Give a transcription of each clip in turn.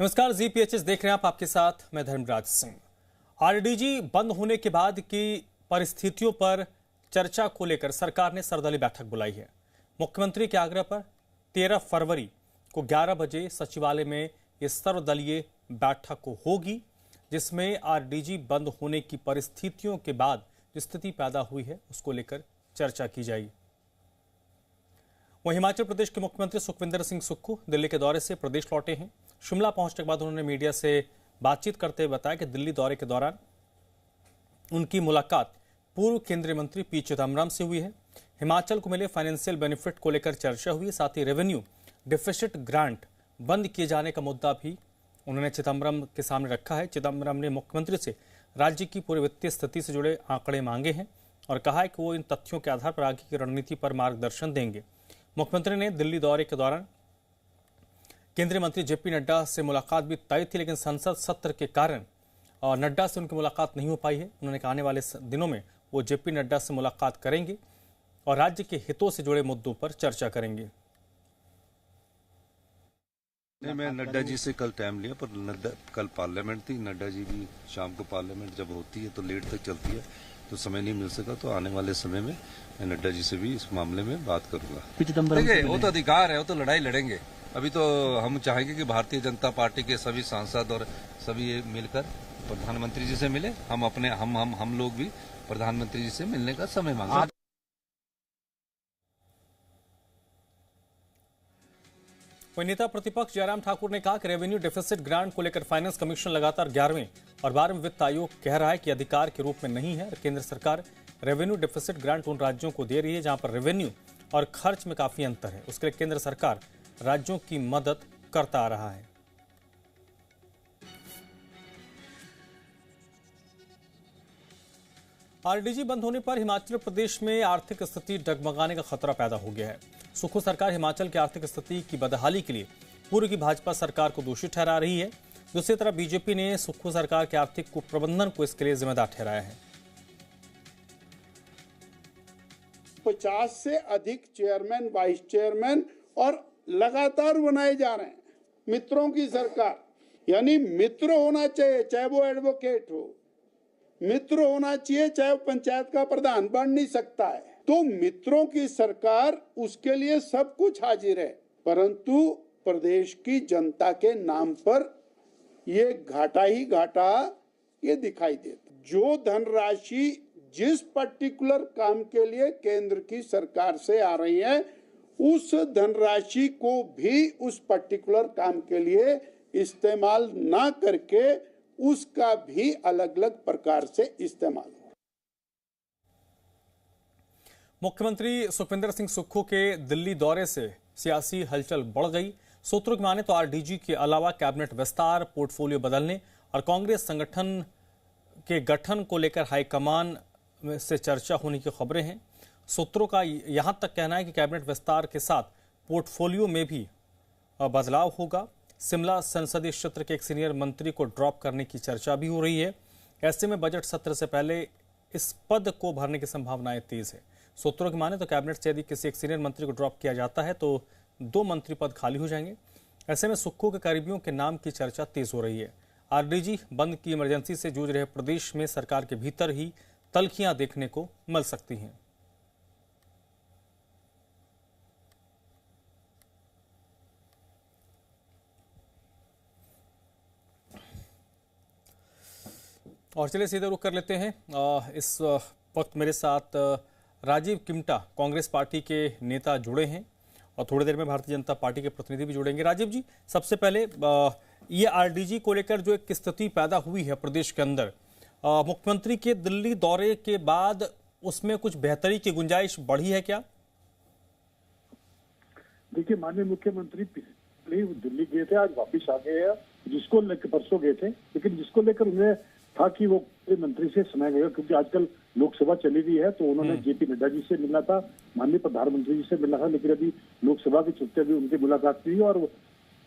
नमस्कार, जीपीएचएस देख रहे हैं आप, आपके साथ मैं धर्मराज सिंह। आरडीजी बंद होने के बाद की परिस्थितियों पर चर्चा को लेकर सरकार ने सर्वदलीय बैठक बुलाई है। मुख्यमंत्री के आग्रह पर 13 फरवरी को 11 बजे सचिवालय में ये सर्वदलीय बैठक होगी, जिसमें आरडीजी बंद होने की परिस्थितियों के बाद जो स्थिति पैदा हुई है उसको लेकर चर्चा की जाएगी। वहीं हिमाचल प्रदेश के मुख्यमंत्री सुखविंदर सिंह सुक्खू दिल्ली के दौरे से प्रदेश लौटे हैं। शिमला पहुंचने के बाद उन्होंने मीडिया से बातचीत करते हुए बताया कि दिल्ली दौरे के दौरान उनकी मुलाकात पूर्व केंद्रीय मंत्री पी चिदम्बरम से हुई है। हिमाचल को मिले फाइनेंशियल बेनिफिट को लेकर चर्चा हुई, साथ ही रेवेन्यू डिफिसिट ग्रांट बंद किए जाने का मुद्दा भी उन्होंने चिदम्बरम के सामने रखा है। चिदम्बरम ने मुख्यमंत्री से राज्य की पूरी वित्तीय स्थिति से जुड़े आंकड़े मांगे हैं और कहा है कि वो इन तथ्यों के आधार पर आगे की रणनीति पर मार्गदर्शन देंगे। मुख्यमंत्री ने दिल्ली दौरे के दौरान केंद्रीय मंत्री जेपी नड्डा से मुलाकात भी तय थी, लेकिन संसद सत्र के कारण नड्डा से उनकी मुलाकात नहीं हो पाई है। उन्होंने कहा आने वाले दिनों में वो जेपी नड्डा से मुलाकात करेंगे और राज्य के हितों से जुड़े मुद्दों पर चर्चा करेंगे। मैं नड्डा जी से कल टाइम लिया, पर नड्डा कल पार्लियामेंट थी। नड्डा जी भी शाम को पार्लियामेंट जब होती है तो लेट तक चलती है, तो समय नहीं मिल सका। तो आने वाले समय में मैं नड्डा जी से भी इस मामले में बात करूंगा। देखिए, वो तो अधिकार है, वो तो लड़ाई लड़ेंगे। अभी तो हम चाहेंगे कि भारतीय जनता पार्टी के सभी सांसद और सभी मिलकर प्रधानमंत्री जी से मिले। हम लोग भी प्रधानमंत्री जी से मिलने का समय मांगे। वहीं नेता प्रतिपक्ष जयराम ठाकुर ने कहा कि रेवेन्यू डेफिसिट ग्रांट को लेकर फाइनेंस कमीशन लगातार 11वें और 12वें वित्त आयोग कह रहा है कि अधिकार के रूप में नहीं है। केंद्र सरकार रेवेन्यू डेफिसिट ग्रांट उन राज्यों को दे रही है जहां पर रेवेन्यू और खर्च में काफी अंतर है। उसके लिए केंद्र सरकार राज्यों की मदद करता आ रहा है। आरडीजी बंद होने पर हिमाचल प्रदेश में आर्थिक स्थिति डगमगाने का खतरा पैदा हो गया है। सुक्खू सरकार हिमाचल की आर्थिक स्थिति की बदहाली के लिए पूर्व की भाजपा सरकार को दोषी ठहरा रही है। दूसरी तरफ बीजेपी ने सुक्खू सरकार के आर्थिक कुप्रबंधन को इसके लिए जिम्मेदार ठहराया है। 50 से अधिक चेयरमैन, वाइस चेयरमैन और लगातार बनाए जा रहे हैं। मित्रों की सरकार, यानी मित्र होना चाहिए, चाहे वो एडवोकेट हो, मित्र होना चाहिए, चाहे वो पंचायत का प्रधान बन नहीं सकता है। तो मित्रों की सरकार, उसके लिए सब कुछ हाजिर है, परंतु प्रदेश की जनता के नाम पर ये घाटा ही घाटा ये दिखाई देता। जो धनराशि जिस पर्टिकुलर काम के लिए केंद्र की सरकार से आ रही है, उस धनराशि को भी उस पर्टिकुलर काम के लिए इस्तेमाल ना करके उसका भी अलग अलग प्रकार से इस्तेमाल हो। मुख्यमंत्री सुखविंदर सिंह सुक्खू के दिल्ली दौरे से सियासी हलचल बढ़ गई। सूत्रों की माने तो आरडीजी के अलावा कैबिनेट विस्तार, पोर्टफोलियो बदलने और कांग्रेस संगठन के गठन को लेकर हाईकमान से चर्चा होने की खबरें हैं। सूत्रों का यहां तक कहना है कि कैबिनेट विस्तार के साथ पोर्टफोलियो में भी बदलाव होगा। शिमला संसदीय क्षेत्र के एक सीनियर मंत्री को ड्रॉप करने की चर्चा भी हो रही है। ऐसे में बजट सत्र से पहले इस पद को भरने की संभावनाएं तेज है। सूत्रों की माने तो कैबिनेट से यदि किसी एक सीनियर मंत्री को ड्रॉप किया जाता है तो 2 मंत्री पद खाली हो जाएंगे। ऐसे में सुक्खू के करीबियों के नाम की चर्चा तेज हो रही है। आरडीजी बंद की इमरजेंसी से जूझ रहे प्रदेश में सरकार के भीतर ही तल्खियां देखने को मिल सकती हैं। और चलिए सीधे रुख कर लेते हैं। इस वक्त मेरे साथ राजीव किमटा कांग्रेस पार्टी के नेता जुड़े हैं और थोड़ी देर में भारतीय जनता पार्टी के प्रतिनिधि भी जुड़ेंगे। राजीव जी, सबसे पहले ये आरडीजी को लेकर जो एक स्थिति पैदा हुई है प्रदेश के अंदर, मुख्यमंत्री के दिल्ली दौरे के बाद उसमें कुछ बेहतरी की गुंजाइश बढ़ी है क्या? देखिए, माननीय मुख्यमंत्री दिल्ली गए थे, आज वापिस आ गए हैं। जिसको लेकर परसों गए थे, लेकिन जिसको लेकर उन्हें था कि वो मंत्री से समय गया, क्योंकि आजकल लोकसभा चली गई है, तो उन्होंने जेपी नड्डा जी से मिलना था, माननीय प्रधानमंत्री जी से मिलना था, लेकिन अभी लोकसभा के चलते अभी उनकी मुलाकात हुई और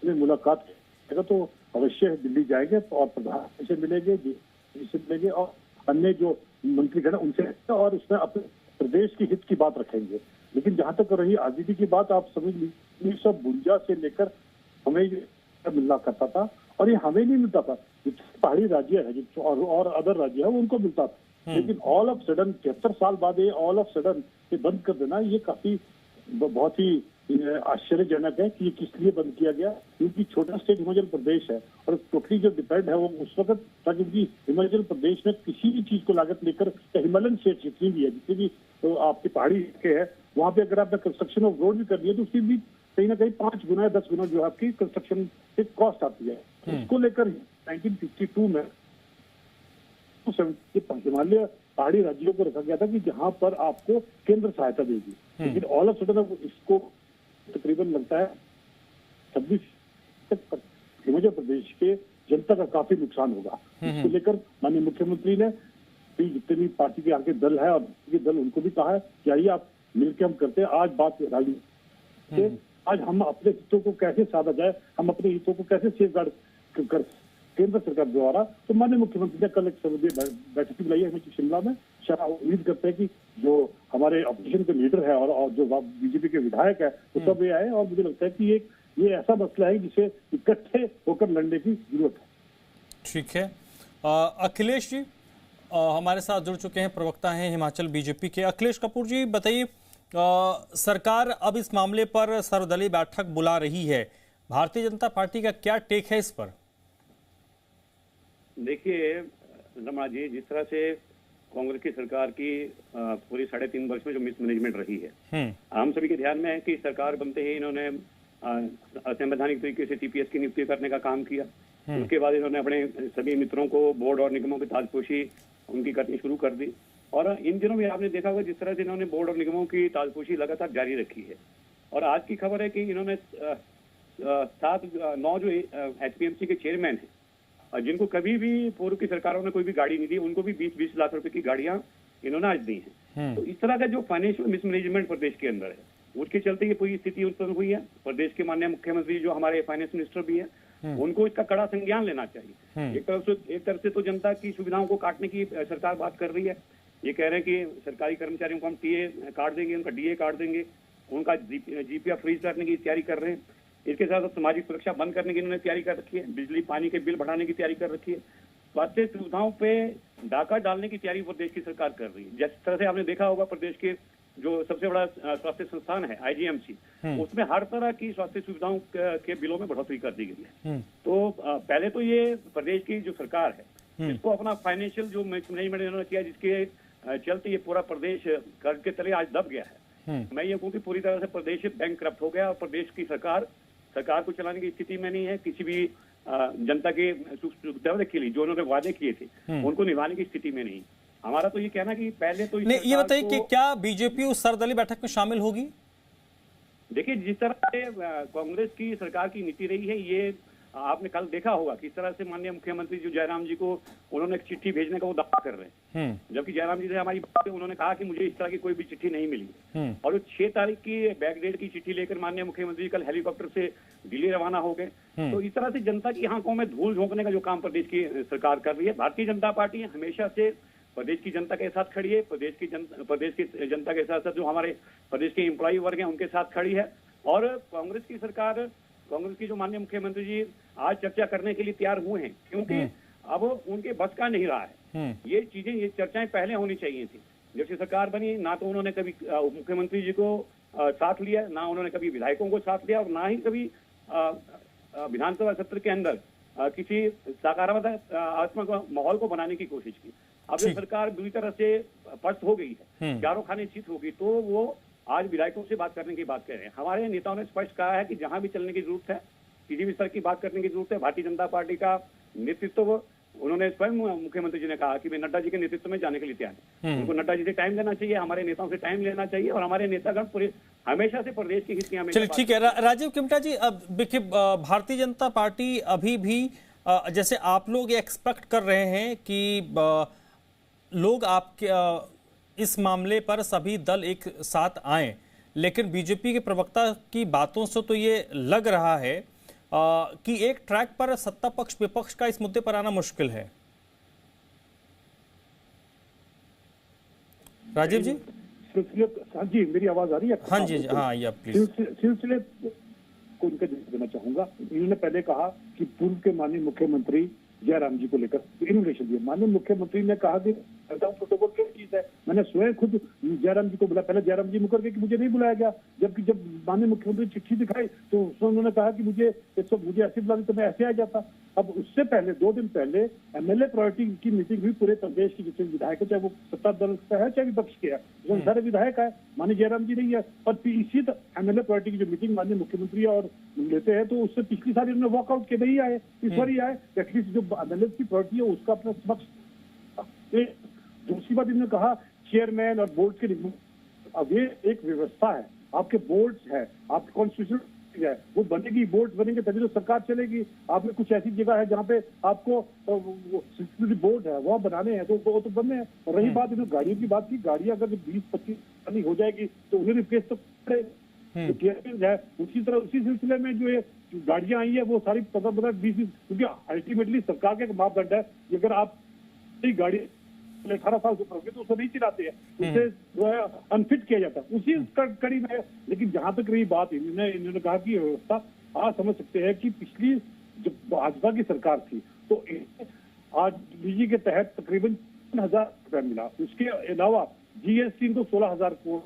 मुलाकात तो अवश्य दिल्ली जाएंगे और प्रधानमंत्री से मिलेंगे, जी से मिलेंगे और अन्य जो मंत्रीगण उनसे, और उसमें अपने प्रदेश की हित की बात रखेंगे। लेकिन जहां तक रही आरडीजी की बात, आप समझ लीजिए 1952 से लेकर हमें मिलना करता था और ये हमें नहीं मिलता था। पहाड़ी राज्य है और अदर राज्य है उनको मिलता था, लेकिन ऑल ऑफ सडन 73 साल बाद ये ऑल ऑफ सडन ये बंद कर देना, ये काफी बहुत ही आश्चर्यजनक है कि ये किस लिए बंद किया गया। क्योंकि छोटा स्टेट हिमाचल प्रदेश है और टोटली जो डिपेंड है वो उस वक्त था, क्योंकि हिमाचल प्रदेश में किसी भी चीज को लागत लेकर, हिमालयन स्टेट जितनी भी है, जितनी भी तो आपके पहाड़ी इलाके है, वहां पे अगर आपने कंस्ट्रक्शन ऑफ रोड भी कर दिया तो उसकी भी कहीं ना कहीं 5 गुना 10 गुना जो आपकी कंस्ट्रक्शन की कॉस्ट आती है। उसको लेकर 1952 में हिमालय पहाड़ी राज्यों को रखा गया था कि जहां पर आपको केंद्र सहायता देगी, लेकिन ऑल ऑफ सडन अब इसको तकरीबन लगता है 26 तक हिमाचल प्रदेश के जनता का काफी नुकसान होगा। इसको लेकर माननीय मुख्यमंत्री ने जितने भी पार्टी के आगे दल है और ये दल उनको भी कहा है कि आइए आप मिलकर हम करते हैं आज बात राजनीति, आज हम अपने हितों को कैसे साधा जाए, हम अपने हितों को कैसे सेफगार्ड कर केंद्र सरकार द्वारा। तो माननीय मुख्यमंत्री ने कल एक सर्वदलीय बैठक बुलाई है शिमला में। उम्मीद करते हैं कि जो हमारे अपोजिशन के लीडर है और जो बीजेपी के विधायक है वो सब ये आए, और मुझे लगता है कि ये ऐसा मसला है जिसे इकट्ठे होकर लड़ने की जरूरत है। ठीक है, अखिलेश जी हमारे साथ जुड़ चुके हैं, प्रवक्ता हैं हिमाचल बीजेपी के। अखिलेश कपूर जी बताइए, सरकार अब इस मामले पर सर्वदलीय बैठक बुला रही है, भारतीय जनता पार्टी का क्या टेक है इस पर? देखिए रमा जी, जिस तरह से कांग्रेस की सरकार की पूरी 3.5 वर्ष में जो मिसमैनेजमेंट रही है, हम सभी के ध्यान में है कि सरकार बनते ही इन्होंने असंवैधानिक तरीके से टीपीएस की नियुक्ति करने का काम किया। उसके बाद इन्होंने अपने सभी मित्रों को बोर्ड और निगमों की ताजपोशी उनकी करनी शुरू कर दी, और इन दिनों में आपने देखा होगा जिस तरह से इन्होंने बोर्ड और निगमों की ताजपोशी लगातार जारी रखी है। और आज की खबर है कि इन्होंने 7-9 जो एचपीएमसी के चेयरमैन हैं, जिनको कभी भी पूर्व की सरकारों ने कोई भी गाड़ी नहीं दी, उनको भी 20-20 लाख रुपए की गाड़ियां इन्होंने आज दी हैं। तो इस तरह का जो फाइनेंशियल मिसमैनेजमेंट प्रदेश के अंदर है, उसके चलते ये पूरी स्थिति उत्पन्न हुई है। प्रदेश के माननीय मुख्यमंत्री जो हमारे फाइनेंस मिनिस्टर भी है, उनको इसका कड़ा संज्ञान लेना चाहिए। एक तरफ से तो जनता की सुविधाओं को काटने की सरकार बात कर रही है, ये कह रहे हैं कि सरकारी कर्मचारियों को हम टीए काट देंगे, उनका डीए काट देंगे, उनका जीपीएफ फ्रीज करने की तैयारी कर रहे हैं। इसके साथ सामाजिक सुरक्षा बंद करने की इन्होंने तैयारी कर रखी है, बिजली पानी के बिल बढ़ाने की तैयारी कर रखी है, स्वास्थ्य सुविधाओं पे डाका डालने की तैयारी प्रदेश की सरकार कर रही है। जिस तरह से आपने देखा होगा प्रदेश के जो सबसे बड़ा स्वास्थ्य संस्थान है आईजीएमसी, उसमें हर तरह की स्वास्थ्य सुविधाओं के बिलों में बढ़ोतरी कर दी गई है। तो पहले तो ये प्रदेश की जो सरकार है, इसको अपना फाइनेंशियल जो मैनेजमेंट इन्होंने किया, जिसके चलते ये पूरा प्रदेश कर्ज के तले आज दब गया है। मैं ये कहूँ कि पूरी तरह से प्रदेश बैंकक्रप्ट हो गया और प्रदेश की सरकार को चलाने की स्थिति में नहीं है। किसी भी जनता के सुख सुविधा के लिए जो उन्होंने वादे किए थे, उनको निभाने की स्थिति में नहीं। हमारा तो ये कहना कि पहले तो ये बताइए कि क्या बीजेपी उस सर्वदलीय बैठक में शामिल होगी? देखिए, जिस तरह से कांग्रेस की सरकार की नीति रही है, ये आपने कल देखा होगा किस तरह से माननीय मुख्यमंत्री जो जयराम जी को उन्होंने एक चिट्ठी भेजने का वो दावा कर रहे हैं, जबकि जयराम जी से हमारी बात उन्होंने कहा कि मुझे इस तरह की कोई भी चिट्ठी नहीं मिली। और 6 तारीख की बैकडेट की चिट्ठी लेकर माननीय मुख्यमंत्री कल हेलीकॉप्टर से दिल्ली रवाना हो गए। तो इस तरह से जनता की आंखों में धूल झोंकने का जो काम प्रदेश की सरकार कर रही है। भारतीय जनता पार्टी हमेशा से प्रदेश की जनता के साथ खड़ी है, प्रदेश की जनता के साथ साथ जो हमारे प्रदेश के एम्प्लॉय वर्ग हैं उनके साथ खड़ी है। और कांग्रेस की सरकार, कांग्रेस की जो माननीय मुख्यमंत्री जी आज चर्चा करने के लिए तैयार हुए हैं, क्योंकि अब उनके बस का नहीं रहा है। ये चर्चाएं पहले होनी चाहिए थी। जब से सरकार बनी, ना तो उन्होंने कभी मुख्यमंत्री जी को साथ लिया, ना उन्होंने कभी विधायकों को साथ लिया, और ना ही कभी विधानसभा सत्र के अंदर किसी सकारात्मक माहौल को बनाने की कोशिश की। अब जब सरकार बुरी तरह से पस्त हो गई है, चारों खाने चित हो गई, तो वो आज विधायकों से बात करने की बात कर रहे हैं। हमारे नेताओं ने स्पष्ट कहा है कि जहां भी चलने की जरूरत है, किसी भी स्तर की बात करने की जरूरत है, भारतीय जनता पार्टी का नेतृत्व, उन्होंने स्वयं मुख्यमंत्री जी ने कहा कि मैं नड्डा जी के नेतृत्व में जाने के लिए तैयार है। उनको नड्डा जी से टाइम लेना चाहिए, हमारे नेताओं से टाइम लेना चाहिए, और हमारे नेतागण पूरे हमेशा से प्रदेश के हित की हमेशा। चलिए ठीक है, राजीव किमटा जी, अब देखिए भारतीय जनता पार्टी अभी भी जैसे आप लोग एक्सपेक्ट कर रहे हैं कि लोग आपके इस मामले पर सभी दल एक साथ आए, लेकिन बीजेपी के प्रवक्ता की बातों से तो ये लग रहा है कि एक ट्रैक पर सत्ता पक्ष विपक्ष का इस मुद्दे पर आना मुश्किल है। राजीव जी? हाँ जी, मेरी आवाज आ रही है? हाँ जी, हाँ, या प्लीज। सिलसिले आपको उनका जवाब देना चाहूंगा। इन्होंने पहले कहा कि पूर्व के माननीय मुख्यमंत्री जयराम जी को लेकर इन्विटेशन दिया। माननीय मुख्यमंत्री ने कहा कि प्रोटोकॉल क्या चीज है, मैंने स्वयं खुद जयराम जी को बुलाया। पहले जयराम जी मुकर गए कि मुझे नहीं बुलाया गया, जबकि जब माननीय मुख्यमंत्री चिट्ठी दिखाई तो उन्होंने कहा कि मुझे ऐसे बुला तो मैं ऐसे आ जाता। अब उससे पहले 2 दिन पहले एमएलए प्रायोरिटी की मीटिंग हुई पूरे प्रदेश की, जितने विधायक है, चाहे वो सत्ता दल का है चाहे विपक्ष के है, उसमें सारे विधायक है, माननीय जयराम जी नहीं है। और इसी एमएलए प्रायोरिटी की जो मीटिंग माननीय मुख्यमंत्री और लेते हैं तो उससे पिछली साल इन्होंने वॉकआउट के नहीं आए, इस बार ही आए। एटलीस्ट जो एमएलए की प्रायोरिटी है उसका अपना समक्ष। दूसरी बात इन्होंने कहा चेयरमैन और बोर्ड के, अब ये एक व्यवस्था है, आपके बोर्ड है, आपके कॉन्स्टिट्यूशन है, वो बनेगी, बोर्ड बनेंगे तभी तो सरकार चलेगी। आपने कुछ ऐसी जगह है जहाँ पे आपको सिक्योरिटी बोर्ड है वहाँ बनाने हैं तो वो तो बनने हैं। और रही बात इन्होंने गाड़ियों की बात की, गाड़ियां अगर 20-25 हो जाएगी तो उन्हें रिप्लेस तो करें है। उसी तरह उसी सिलसिले में जो ये गाड़ियां आई है वो सारी 15-20, क्योंकि अल्टीमेटली सरकार का मापदंड है कि अगर आप गाड़ी 18 साल से ऊपर होगी तो उसे नहीं चलाते हैं, उसे जो है अनफिट किया जाता है उसी कड़ी में। लेकिन जहां तक रही बात, इन्होंने कहा कि व्यवस्था आप समझ सकते हैं कि पिछली जब भाजपा की सरकार थी तो आज डीजी के तहत तकरीबन 3,000 रुपया मिला। उसके अलावा जीएसटी इनको 16,000 करोड़,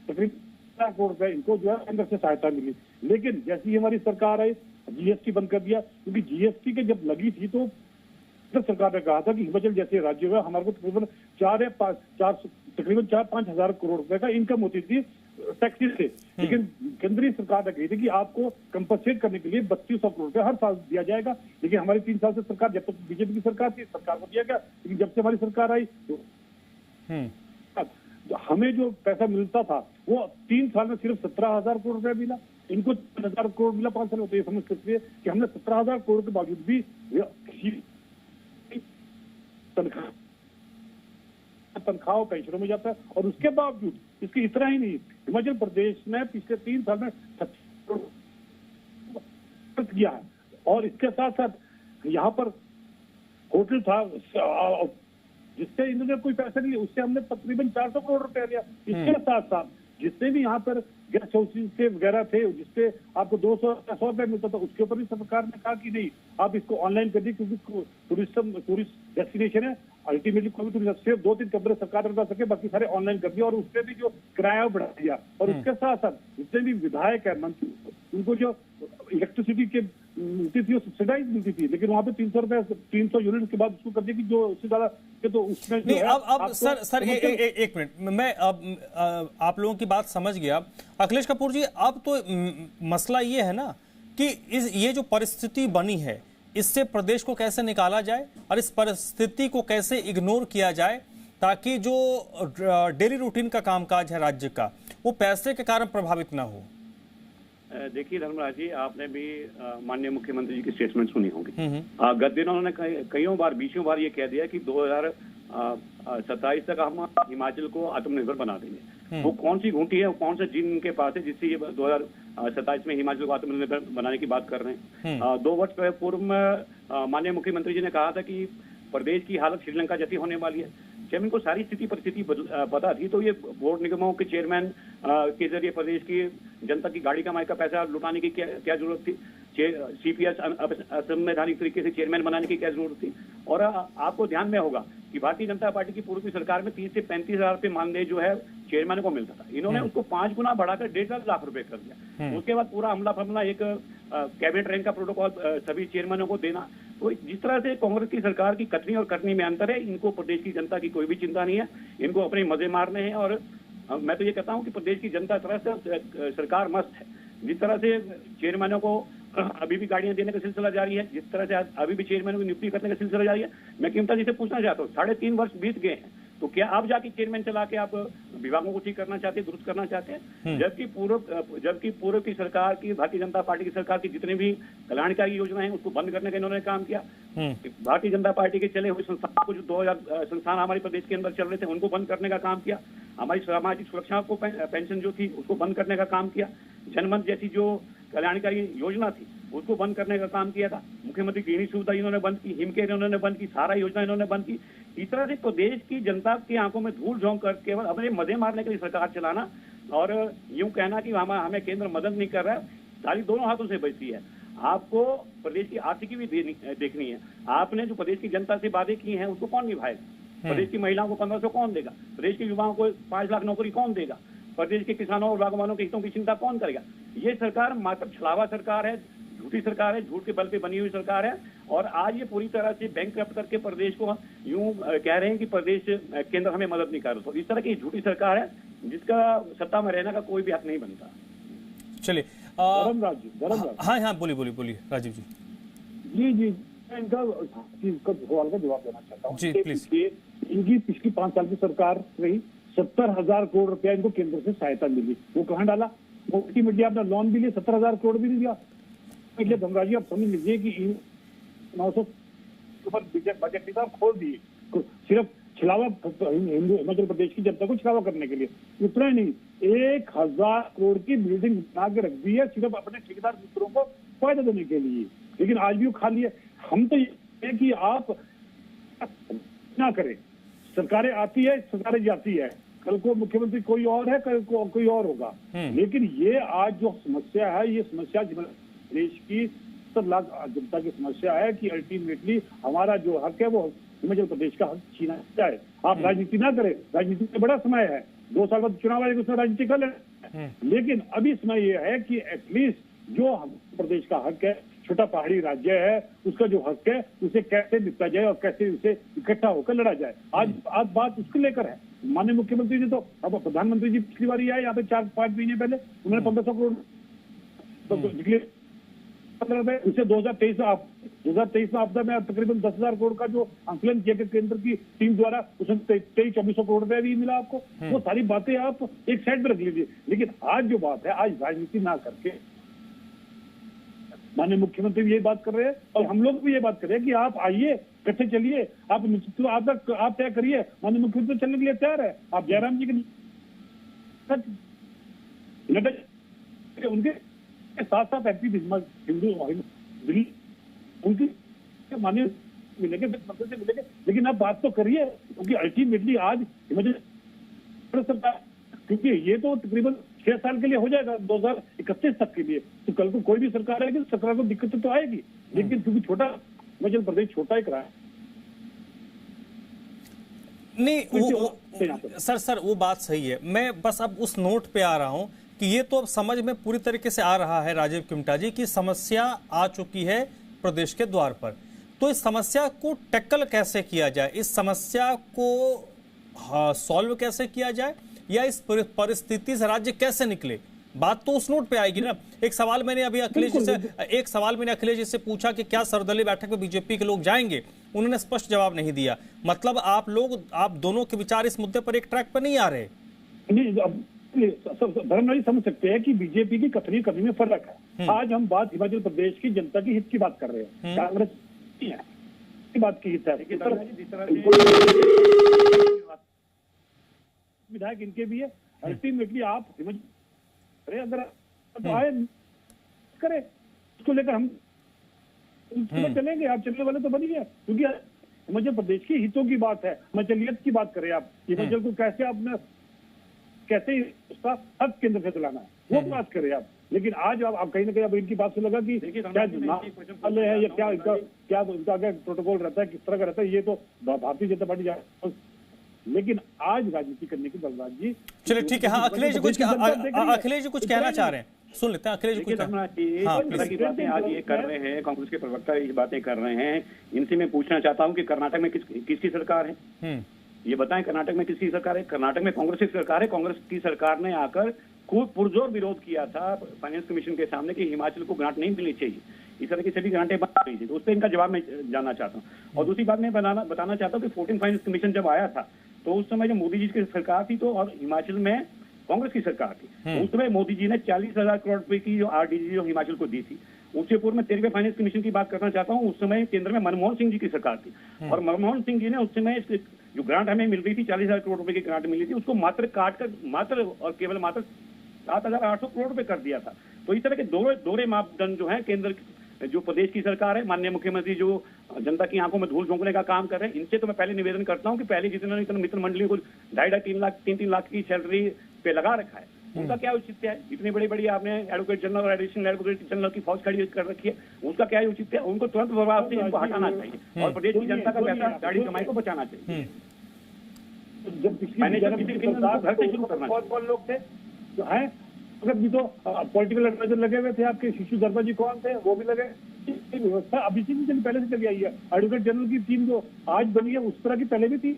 तकरीबन 1,00,000 करोड़ रुपए इनको जो है केंद्र से सहायता मिली। लेकिन जैसे ही हमारी सरकार आई जीएसटी बंद कर दिया, क्योंकि जीएसटी के जब लगी थी तो सरकार ने कहा था कि हिमाचल जैसे राज्य में हमारे को तकरीबन 4-5 हजार करोड़ रुपए का इनकम होती थी टैक्सेस से। लेकिन केंद्रीय सरकार ने कही थी कि आपको कंपनसेट करने के लिए 3200 करोड़ रुपए हर साल दिया जाएगा। लेकिन हमारी 3 साल से सरकार, जब तक बीजेपी की सरकार थी, सरकार को दिया गया। लेकिन जब से हमारी सरकार आई तो हमें जो पैसा मिलता था वो 3 साल में सिर्फ 17,000 करोड़ रुपया मिला, इनको 3,000 करोड़ मिला 5 साल होते। ये समझ सकते हैं कि हमने 17,000 करोड़ के बावजूद भी तनख्वाह पेंशनों में जाता है। और उसके बावजूद इसके इतना ही नहीं, हिमाचल प्रदेश ने पिछले 3 साल में 70 करोड़ किया है। और इसके साथ साथ यहाँ पर होटल था जिससे इन्होंने कोई पैसा नहीं लिया, उससे हमने तकरीबन 400 करोड़ रुपया लिया। इसके साथ साथ जितने भी यहाँ पर गेस्ट हाउसेज के वगैरह थे जिससे आपको 200-100 रुपया मिलता था, उसके ऊपर भी सरकार ने कहा कि नहीं आप इसको ऑनलाइन कर दी, क्योंकि टूरिस्ट डेस्टिनेशन है। अल्टीमेटली कोई टूरिस्ट सिर्फ 2-3 कमरे सरकार बता सके, बाकी सारे ऑनलाइन कर दिया। और उससे भी जो किराया बढ़ा दिया। और उसके साथ साथ जितने भी विधायक है, मंत्री, उनको जो इलेक्ट्रिसिटी के मिलती थी वो सब्सिडाइज मिलती थी, लेकिन वहाँ पे 300 यूनिट के बाद उसको कर दिया कि जो उससे ज्यादा तो उसमें नहीं। अब सर एक मिनट, मैं अब आप लोगों की बात समझ गया। अखिलेश कपूर जी, अब तो मसला ये है ना कि ये जो परिस्थिति बनी है इससे प्रदेश को कैसे निकाला जाए और इस परिस्थिति को कैसे इग्नोर किया जाए ताकि जो डेली रूटीन का कामकाज है राज्य का वो पैसे के कारण प्रभावित ना हो। देखिए धर्मराज जी, आपने भी माननीय मुख्यमंत्री जी की स्टेटमेंट सुनी होगी। गत दिनों उन्होंने कईयों बार 20 बार ये कह दिया कि 2027 तक हम हिमाचल को आत्मनिर्भर बना देंगे। वो कौन सी घूंटी है, वो कौन सा जिन उनके पास है जिससे ये 2027 में हिमाचल को आत्मनिर्भर बनाने की बात कर रहे हैं। 2 वर्ष पूर्व में माननीय मुख्यमंत्री जी ने कहा था कि प्रदेश की हालत श्रीलंका जैसी होने वाली है। जब इनको सारी परिस्थिति पता थी तो ये बोर्ड निगमों के चेयरमैन के जरिए प्रदेश की जनता की गाड़ी कमाई का पैसा लुटाने की क्या जरूरत थी। सीपीएस असंवैधानिक तरीके से चेयरमैन बनाने की क्या जरूरत थी। और आपको ध्यान में होगा कि भारतीय जनता पार्टी की पूर्व की सरकार में 30 से 35 हजार रुपये मानदेय जो है चेयरमैन को मिलता था। इन्होंने उसको 5 गुना बढ़ाकर 1.5 लाख रुपए कर दिया। उसके बाद पूरा हमला फमला, एक कैबिनेट रैंक का प्रोटोकॉल सभी चेयरमैनों को देना। तो जिस तरह से कांग्रेस की सरकार की कथनी और करनी में अंतर है, इनको प्रदेश की जनता की कोई भी चिंता नहीं है, इनको अपने मजे मारने हैं। और मैं तो ये कहता हूँ कि प्रदेश की जनता तरह से सरकार मस्त है। जिस तरह से चेयरमैनों को अभी भी गाड़ियां देने का सिलसिला जारी है, जिस तरह से अभी भी चेयरमैनों की नियुक्ति करने का सिलसिला जारी है। मैं कीमता जी से पूछना चाहता हूँ, 3.5 वर्ष बीत गए हैं, तो क्या आप जाके चेयरमैन चला के आप विभागों को ठीक करना चाहते हैं, दुरुस्त करना चाहते हैं? जबकि पूर्व की सरकार की, भारतीय जनता पार्टी की सरकार की जितने भी कल्याणकारी योजना है उसको बंद करने का इन्होंने काम किया। भारतीय जनता पार्टी के चले हुए संस्थान को, जो 2000 संस्थान हमारे प्रदेश के अंदर चल रहे थे, उनको बंद करने का काम किया। हमारी सामाजिक सुरक्षा को पेंशन जो थी उसको बंद करने का काम किया। जनमत जैसी जो कल्याणकारी योजना थी उसको बंद करने का काम किया था। मुख्यमंत्री गृहिणी सुविधा इन्होंने बंद की, हिमकेयर इन्होंने बंद की, सारा योजना इन्होंने बंद की। इस तरह से प्रदेश की जनता की आंखों में धूल झोंक कर केवल अपने मजे मारने के लिए सरकार चलाना और यूं कहना कि हमें केंद्र मदद नहीं कर रहा है, ताली दोनों हाथों से बजती है। आपको प्रदेश की आर्थिकी भी देखनी है। आपने जो प्रदेश की जनता से वादे किए हैं उसको कौन निभाएगा? प्रदेश की महिलाओं को 1500 कौन देगा? प्रदेश के युवाओं को 5 लाख नौकरी कौन देगा? प्रदेश के किसानों और बागवानों के हितों की चिंता कौन करेगा? ये सरकार मात्र छलावा सरकार है, झूठी सरकार है, झूठ के बल पे बनी हुई सरकार है। और आज ये पूरी तरह से बैंकक्रप्ट करके प्रदेश को यूं कह रहे हैं कि प्रदेश केंद्र हमें मदद नहीं कर रहा। तो इस तरह की झूठी सरकार है जिसका सत्ता में रहने का कोई भी हक नहीं बनता। चलिए धर्मराज हाँ हाँ बोलिए राजीव जी। जी जी मैं इनका सवाल का जवाब देना चाहता हूँ जी प्लीज। इनकी पिछली 5 साल की सरकार रही, 70,000 करोड़ रुपया इनको केंद्र से सहायता मिली, वो कहाँ डाला? वो अल्टीमेटली आपने लोन भी लिया, 70,000 करोड़ भी नहीं दिया। इसलिए धर्मराज जी आप समझ लीजिए कि 900 बजट निकाल खोल दिए सिर्फ छलावा, हिमाचल प्रदेश की जनता को छलावा करने के लिए। उतना ही नहीं, 1,000 करोड़ की बिल्डिंग बना के रख दी है सिर्फ अपने ठेकेदार मित्रों को फायदा देने के लिए, लेकिन आज भी वो खा लिए। हम तो ये कि आप ना करें, सरकारें आती है, सरकारें जाती है, कल को मुख्यमंत्री कोई और है, कल को कोई और होगा। लेकिन ये आज जो समस्या है, ये समस्या देश की 70 लाख जनता की समस्या है कि अल्टीमेटली हमारा जो हक है वो हिमाचल प्रदेश का हक छीना जाए। आप राजनीति ना करें, राजनीति में बड़ा समय है, 2 साल बाद चुनाव आएगा, उसमें राजनीति कर लें। लेकिन अभी समय ये है कि एटलीस्ट जो प्रदेश का हक है, छोटा पहाड़ी राज्य है, उसका जो हक है उसे कैसे निपटा जाए और कैसे उसे इकट्ठा होकर लड़ा जाए। आज बात उसको लेकर है। माननीय मुख्यमंत्री जी तो, अब प्रधानमंत्री जी पिछली बार आए यहाँ पे 4-5 महीने पहले, उन्होंने 1500 करोड़ डिक्लेयर उसे 2023 में आपदा में तकरीबन 10,000 करोड़ का जो आंकलन किया गया केंद्र की टीम द्वारा, उसमें 2300-2400 करोड़ रुपया भी मिला आपको। वो सारी बातें आप एक साइड में रख लीजिए। लेकिन आज जो बात है, आज राजनीति ना करके माननीय मुख्यमंत्री भी ये बात कर रहे हैं और हम लोग भी ये बात कर रहे हैं कि आप आइए, इकट्ठे चलिए, आप तय करिए। माननीय मुख्यमंत्री चलने के लिए तैयार है। आप जयराम जी के उनके साथ साथ एमपी हिंदू दिल्ली उनकी मान्य मिलेंगे, मंत्री से मिलेंगे, लेकिन आप बात तो करिए, क्योंकि अल्टीमेटली आज हिमाचल सरकार, क्योंकि ये तो तकरीबन 6 साल के लिए हो जाएगा, 2031 तक के लिए, तो कल को कोई भी सरकार आएगी, सरकार को दिक्कत तो आएगी। लेकिन क्योंकि छोटा हिमाचल प्रदेश छोटा ही कराया नहीं सर वो बात सही है। मैं बस अब उस नोट पे आ रहा हूं कि ये तो अब समझ में पूरी तरीके से आ रहा है राजीव किमटा जी की समस्या आ चुकी है प्रदेश के द्वार पर। तो इस समस्या को टैकल कैसे किया जाए, इस समस्या को सॉल्व कैसे किया जाए, या इस परिस्थिति से राज्य कैसे निकले, बात तो उस नोट पे आएगी ना। एक सवाल मैंने अखिलेश जी से पूछा कि क्या सर्वदलीय बैठक में बीजेपी के लोग जाएंगे, उन्होंने स्पष्ट जवाब नहीं दिया। मतलब आप दोनों के विचार इस मुद्दे पर एक ट्रैक पर नहीं आ रहे। धर्मराज समझ सकते हैं कि बीजेपी की कथनी कथनी में फर्क है। आज हम बात हिमाचल प्रदेश की जनता की हित की बात कर रहे हैं, कांग्रेस की बात की हित है। विधायक इनके भी है। अल्टीमेटली आप हिमाचल अगर आए करें, उसको लेकर हम चलेंगे। आप चलने वाले तो बनी है, क्योंकि हिमाचल प्रदेश की हितों की बात है, हिमाचलियत की बात करें। आप हिमाचल को कैसे उसका हक केंद्र से चलाना है, वो बात करें आप। लेकिन आज आप कहीं ना कहीं अब इनकी बात से लगा कि क्या वाले है या क्या इनका प्रोटोकॉल रहता है, किस तरह का रहता है, ये तो भारतीय जनता पार्टी। लेकिन आज राजनीति करने की बलराज जी, चलिए ठीक है। हाँ अखिलेश जी कुछ कहना चाह रहे हैं, सुन लेते हैं अखिलेश जी कुछ। की बातें आज ये कर रहे हैं, कांग्रेस के प्रवक्ता ये बातें कर रहे हैं। इनसे मैं पूछना चाहता हूँ कि कर्नाटक में किसकी सरकार है, ये बताएं। कर्नाटक में किसकी सरकार है? कर्नाटक में कांग्रेस की सरकार है। कांग्रेस की सरकार ने आकर खूब पुरजोर विरोध किया था फाइनेंस कमीशन के सामने कि हिमाचल को ग्रांट नहीं मिलनी चाहिए, इस तरह की सभी ग्रांटें बंद रही थी। तो उस पर इनका जवाब मैं जानना चाहता हूँ। और दूसरी बात मैं बताना चाहता हूँ कि 14 फाइनेंस कमीशन जब आया था तो उस समय जो मोदी जी की सरकार थी तो, और हिमाचल में कांग्रेस की सरकार थी, तो उस समय मोदी जी ने 40,000 करोड़ रुपए की जो RDG जो हिमाचल को दी थी। उससे पूर्व में 13वें फाइनेंस कमीशन की बात करना चाहता हूँ। उस समय केंद्र में मनमोहन सिंह जी की सरकार थी, और मनमोहन सिंह जी ने उस समय जो ग्रांट हमें मिल रही थी, 40,000 करोड़ रुपए की ग्रांट मिली थी, उसको मात्र केवल 7,800 करोड़ रुपए कर दिया था। तो इस तरह के दोहरे मापदंड जो है, केंद्र जो प्रदेश की सरकार है, माननीय मुख्यमंत्री जो जनता की आंखों में धूल झोंकने का काम कर रहे हैं, इनसे तो मैं पहले निवेदन करता हूं कि पहले जितने मित्र मंडली को 2.5-3 लाख की सैलरी पे लगा रखा है, उनका क्या औचित्य है? इतनी बड़ी बड़ी आपने एडवोकेट जनरल और एडिशनल एडवोकेट जनरल की फौज खड़ी कर रखी है, उसका क्या औचित्य है? उनको तुरंत प्रभाव से इनको हटाना चाहिए और प्रदेश की जनता का पैसा गाड़ी कमाई को बचाना चाहिए। जब पिछली घर से शुरू करना, कौन लोग थे जो है, अगर भी तो पॉलिटिकल एडवाइजर लगे हुए थे आपके, शिशु दर्बा जी कौन थे, वो भी लगे। व्यवस्था अभी इसी दिन पहले से चली आई है। एडवोकेट जनरल की टीम जो आज बनी है उस तरह की पहले भी थी,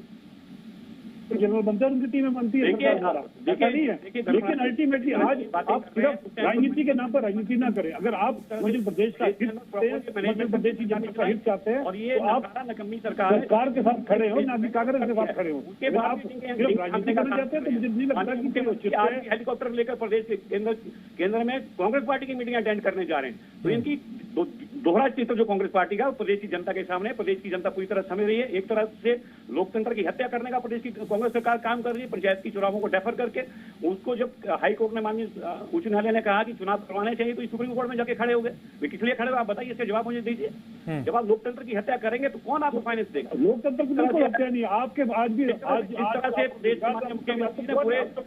जनरल बनते हैं उनकी टीमें बनती है, ऐसा नहीं है। लेकिन अल्टीमेटली आज आप सिर्फ राजनीति के नाम पर राजनीति ना करें। अगर आप मध्य प्रदेश का हित चाहते हैं, मध्य प्रदेश की जनता का हित चाहते हैं, और ये तो आप नकम्मी सरकार के साथ खड़े हो, ना कि कांग्रेस के साथ खड़े हो। अगर आप सिर्फ राजनीति करना चाहते हैं तो मुझे नहीं लगता कि कोई उचित है। हेलीकॉप्टर लेकर प्रदेश के केंद्र में कांग्रेस पार्टी की मीटिंग अटेंड करने जा रहे हैं, तो इनकी दोहरा चित्र जो कांग्रेस पार्टी का प्रदेश की जनता के सामने, प्रदेश की जनता पूरी तरह समझ रही है। एक तरह से लोकतंत्र की हत्या करने का प्रदेश की कांग्रेस सरकार काम कर रही है, पंचायत की चुनावों को डेफर करके। उसको जब हाई कोर्ट ने, माननीय उच्च न्यायालय ने कहा कि चुनाव करवाने चाहिए, तो सुप्रीम कोर्ट में जाके खड़े हो गए। वे किस लिए खड़े हो आप बताइए, इसका जवाब मुझे दीजिए। जब आप लोकतंत्र की हत्या करेंगे तो कौन आपको फाइनेंस देगा? लोकतंत्र की बिल्कुल हत्या नहीं। आपके आज भी इस तरह से प्रदेश के माननीय मुख्यमंत्री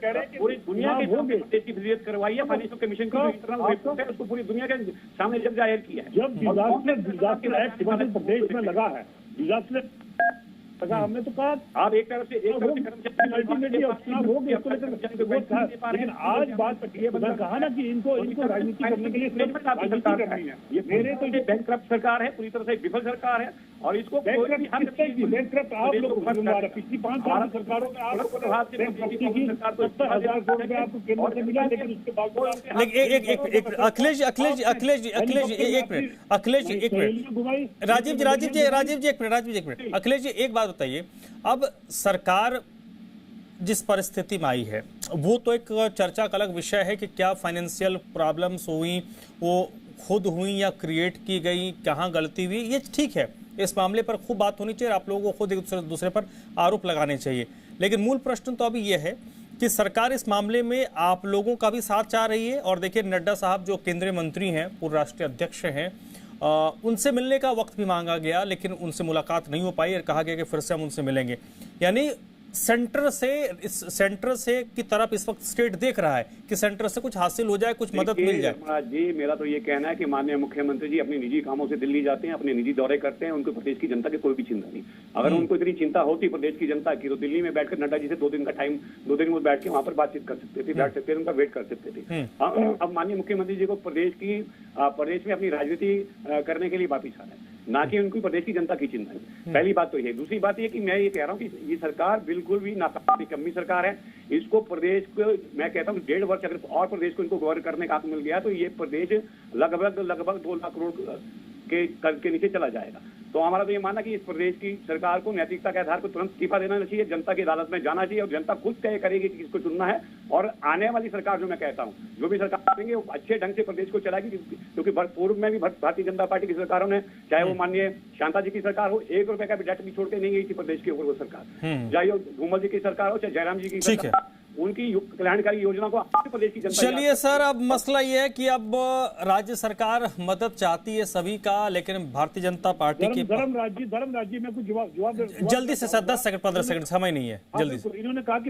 ने पूरी दुनिया के सामने प्रदेश की फिजियत करवाई है। फाइनेंशियल कमीशन की इंटरनल रिपोर्ट है, उसको पूरी दुनिया के सामने जब जाहिर किया है। जब डिजास्टर एक्ट हिमाचल प्रदेश में लगा है, डिजास्टर लगा, हमने तो कहा आप एक तरफ से अल्टीमेटली चुनाव हो गया, लेकिन आज बात ये कहा ना कि इनको राजनीति करने के लिए राजनीति करनी है। ये मेरे तो ये बैंकक्रप्ट सरकार है, पूरी तरह से विफल सरकार है, और इसको बैंकक्रप्ट आप लोग पिछली 5 साल की सरकारों में आप 70,000 करोड़ रुपए आपको केंद्र से मिला, लेकिन उसके बावजूद अखिलेश जी एक मिनट, राजीव जी एक मिनट, अखिलेश जी एक बात बताइए। अब सरकार जिस परिस्थिति में आई है वो तो एक चर्चा का अलग विषय है कि क्या फाइनेंशियल प्रॉब्लम्स हुई, वो खुद हुई या क्रिएट की गई, कहाँ गलती हुई, ये ठीक है, इस मामले पर खूब बात होनी चाहिए, आप लोगों को खुद एक दूसरे पर आरोप लगाने चाहिए। लेकिन मूल प्रश्न तो अभी यह है कि सरकार इस मामले में आप लोगों का भी साथ चाह रही है। और देखिए, नड्डा साहब जो केंद्रीय मंत्री हैं, पूर्व राष्ट्रीय अध्यक्ष हैं, उनसे मिलने का वक्त भी मांगा गया, लेकिन उनसे मुलाकात नहीं हो पाई और कहा गया कि फिर से हम उनसे मिलेंगे। यानी सेंटर से की तरफ इस वक्त स्टेट देख रहा है कि सेंटर से कुछ हासिल हो जाए, कुछ मदद मिल जाए। जी, मेरा तो ये कहना है कि माननीय मुख्यमंत्री जी अपनी निजी कामों से दिल्ली जाते हैं, अपने निजी दौरे करते हैं, उनको प्रदेश की जनता की कोई भी चिंता नहीं। अगर उनको इतनी चिंता होती प्रदेश की जनता की, तो दिल्ली में बैठकर नड्डा जी से 2 दिन का टाइम, 2 दिन में बैठ के वहां पर बातचीत कर सकते थे, बैठ सकते थे, उनका वेट कर सकते थे। अब माननीय मुख्यमंत्री जी को प्रदेश में अपनी राजनीति करने के लिए वापिस आ रहे हैं, ना कि उनकी प्रदेश की जनता की चिंता है। पहली बात तो ये। दूसरी बात ये कि मैं ये कह रहा हूँ कि ये सरकार बिल्कुल भी नाकामी सरकार है। इसको प्रदेश को, मैं कहता हूँ 1.5 वर्ष अगर और प्रदेश को इनको गवर्न करने का हक मिल गया तो ये प्रदेश लगभग 2 लाख करोड़ के कर्ज के नीचे चला जाएगा। तो हमारा तो ये मानना कि इस प्रदेश की सरकार को नैतिकता के आधार पर तुरंत इस्तीफा देना चाहिए, जनता की अदालत में जाना चाहिए और जनता खुद तय करेगी कि किसको चुनना है। और आने वाली सरकार, जो मैं कहता हूँ, जो भी सरकार आएंगे वो अच्छे ढंग से प्रदेश को चलाएगी, क्योंकि पूर्व में भी भारतीय जनता पार्टी की सरकारों ने, चाहे वो माननीय शांता जी की सरकार हो, 1 रुपए का भी डेट भी छोड़ के नहीं गई थी प्रदेश के ऊपर वो सरकार, चाहे वो धूमल जी की सरकार हो, चाहे जयराम जी की सरकार, उनकी कल्याणकारी योजना को प्रदेश की जनता। चलिए सर, अब मसला यह है कि अब राज्य सरकार मदद चाहती है सभी का, लेकिन भारतीय जनता पार्टी की धर्म राज्य में कुछ जवाब जल्दी से सर 10 सेकंड 15 सेकंड समय नहीं है, जल्दी से। इन्होंने कहा कि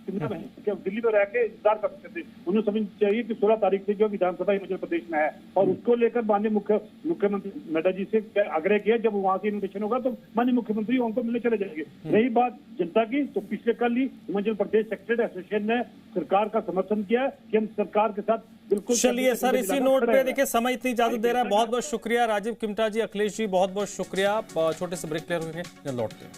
दिल्ली में रह के इंतजार कर सकते थे। उन्हें समझ चाहिए कि 16 तारीख से जो विधानसभा हिमाचल प्रदेश में है, और उसको लेकर माननीय मुख्यमंत्री नड्डा जी से आग्रह किया, जब वहां से इन्विटेशन होगा तो माननीय मुख्यमंत्री उनको मिलने चले जाएंगे। रही बात जनता की, तो पिछले कल ही हिमाचल प्रदेश सेक्रेटरी एसोसिएशन ने सरकार का समर्थन किया कि हम सरकार के साथ बिल्कुल। चलिए सर, इसी नोट पे देखिए समय इतनी इजाजत दे रहा है। बहुत बहुत शुक्रिया राजीव किमटा जी, अखिलेश जी, बहुत बहुत शुक्रिया। छोटे से ब्रेक ले रहे हैं, लौटते हैं।